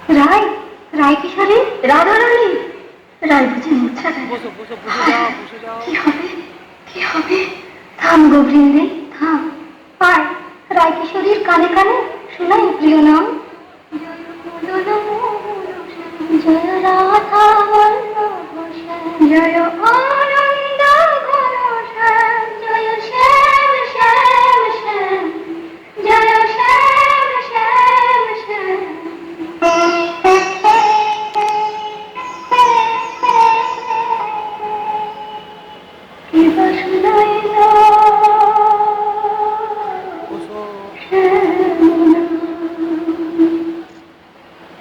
রায়, রায় কিশোরী, রাধারানী, রায় বুঝি মূর্ছা গেল। কি হবে, কি হবে? থাম গো বৃন্দে, থাম। আয়, রায় কিশোরীর কানে কানে শোনাই প্রিয় নাম। জয় রাধা বল্লভ শ্যাম, জয় আনন্দ ঘন শ্যাম, জয় শ্যাম শ্যাম শ্যাম, জয় শ্যাম শ্যাম শ্যাম। কি বাসনাইল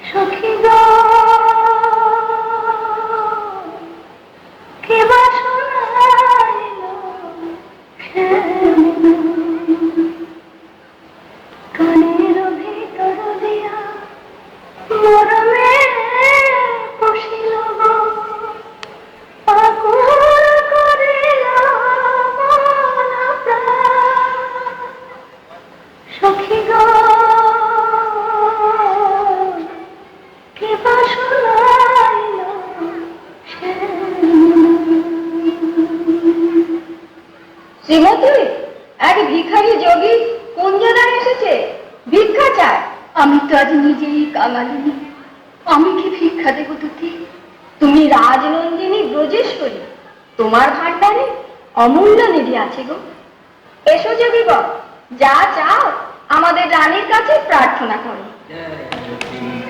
সখী গো, কি বাসনাইল কানের ভিতর দিয়া মরমে পশিল গো, আকুল করিল মন প্রাণ। সখী গো, কি বাসনাইল শ্রীমতী, এক ভিখারি যোগী কুঞ্জদান এসেছে, ভিক্ষা চায়। আমি তো আজ নিজেই কাঙালিনী, আমি কি ভিক্ষা দেব তুতি? তুমি রাজনন্দিনী ব্রজেশ্বরী, তোমার ভাণ্ডারে অমূল্য নিধি আছে গো। এসো যোগীবর, যা চাও আমাদের রানীর কাছে প্রার্থনা করো।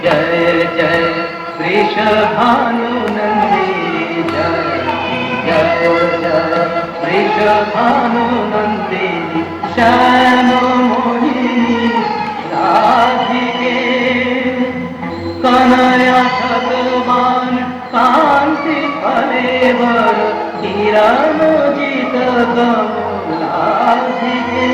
জয় জয় বৃষভানুনন্দিনী, জয় জয় জয় বৃষভানুনন্দিনী, শ্যাম মোহিনী রাধিকে, কনয়া ভগবান কান্তি ফলেবর, কিরণ জিত কমলাধিকে।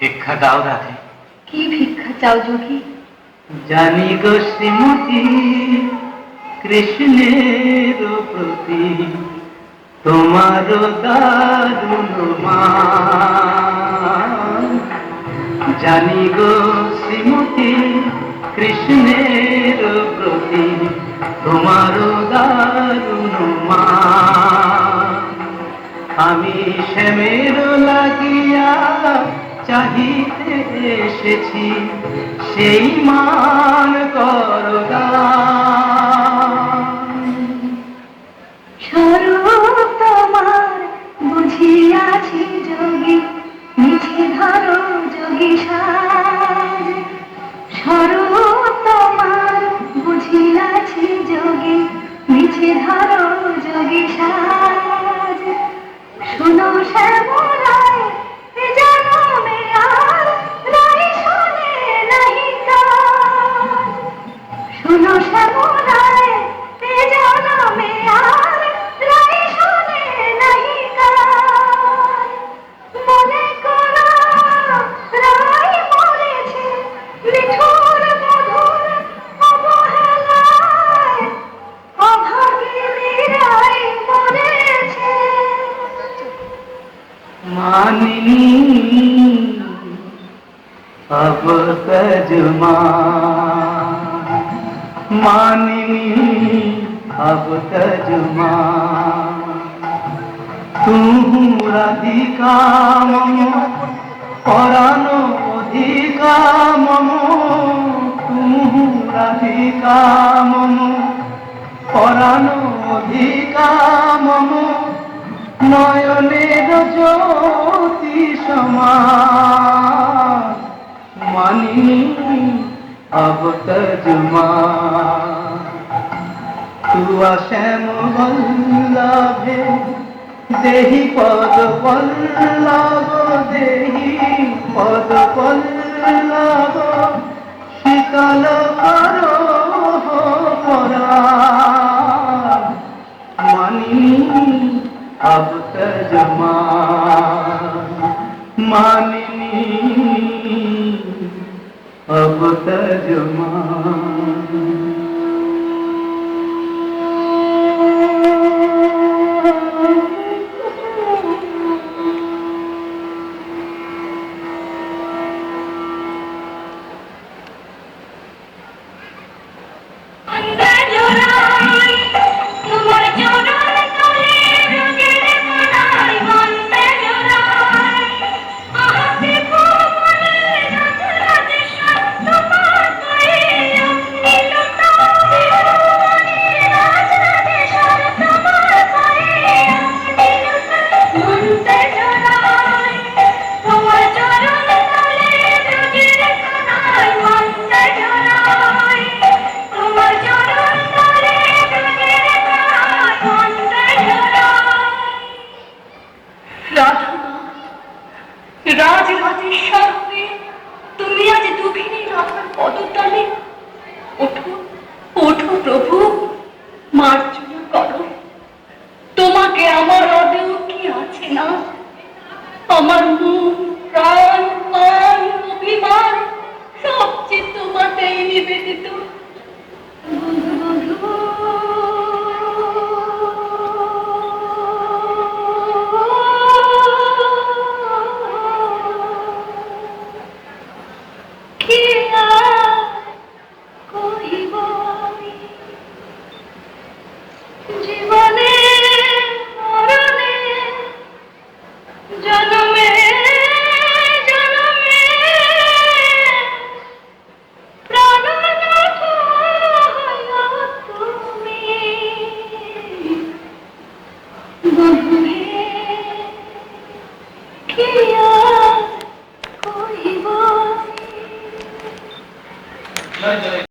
ভিক্ষা দাও রাধে। কি ভিক্ষা চাও যোগী? জানি গো শ্রীমতী, কৃষ্ণের প্রতি তোমার দারুণ মান। জানি গো শ্রীমতী, কৃষ্ণের প্রতি তোমার দারুণ মান। আমি শ্যামের লাগিয়া চাহিতে এসেছি, সেই মান করদান। স্বরূপ তোমার বুঝিয়াছি যোগী, মিছে ধরো যোগী সাজ। স্বরূপ তোমার বুঝিয়াছি যোগী, মিছে ধরো যোগী সাজ। শোনো শ্যামরায়, জনমে আর রাই শোনে নাহি কাজ। শোনো শ্যামরায়, জনমে আর রাই শোনে নাহি কাজ। মনে করো রাই মরেছে নিঠুর মধুর অবহেলায়, অভাগিনী রাই মরেছে। মানিনী अब तजमान, मानिनी अब तजमान। तू राधिका मम परानो अधिका मम, तू राधिका मम परानो अधिका मम, নয়নের জ্যোতি সমান। মানিনী अब तजमान। तुआ श्याम वल्लभे देहि पद पल्लव, देहि पद पल्लव, শীতল করো পরাণ মানিনী अब तजमान मानिनी अब तजमान রাজরাজেশ্বর হয়ে তুমি আজ দুঃখিনী রাধার পদতলে ওঠো ওঠো প্রভু, মার্জনা করো। তোমাকে আমার আদেও কি আছে না? আমার মন প্রাণ মান অভিমান সবচেয়ে তোমাতেই নিবেদিত। জীবনে মরণে জন্মে জন্মে প্রাণনাথ হইও তুমি বন্ধুরে কি আর কহিব।